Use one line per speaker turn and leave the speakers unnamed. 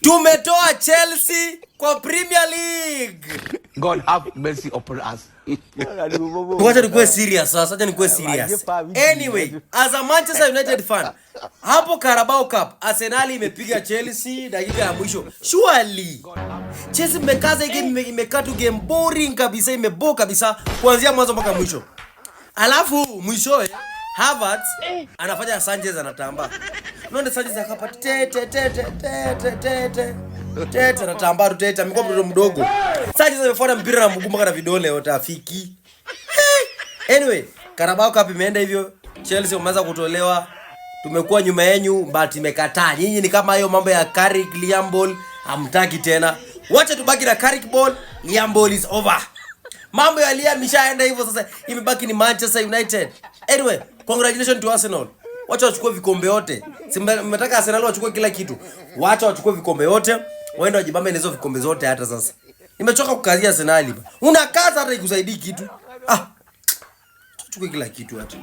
Tumetoa Chelsea kwa Premier League.
God have mercy upon us.
Wacha nikuwe serious sasa, wacha nikuwe serious. Anyway, as a Manchester United fan, hapo Carabao Cup, Arsenal imepiga Chelsea dakika ya mwisho. Surely Chelsea imekaza game, imekaa tu game boring kabisa, imebo kabisa kuanzia mwanzo mpaka mwisho. Alafu mwishoe Havertz anafanya Sanchez anatamba. Unaona Sanchez akapa tete anatamba tu tete, amekuwa mtoto mdogo. Sanchez amefuata mpira na mguu mpaka na vidole yote afiki. Anyway, Carabao Cup imeenda hivyo. Chelsea wameanza kutolewa. Tumekuwa nyuma yenu but imekataa. Nyinyi ni kama hiyo mambo ya Carrick Liam Ball hamtaki tena. Wacha tubaki na Carrick Ball, Liam Ball is over. Mambo ya Liam ishaenda hivyo sasa, imebaki ni Manchester United. Anyway, congratulations to Arsenal. Wacha wachukue vikombe yote. Si mmetaka Arsenal wachukue kila kitu. Wacha wachukue vikombe yote. Waende wajibambe na hizo vikombe zote hata sasa. Nimechoka kukazia Arsenal. Unakaza hata ikusaidii kitu. Chukue kila kitu hata.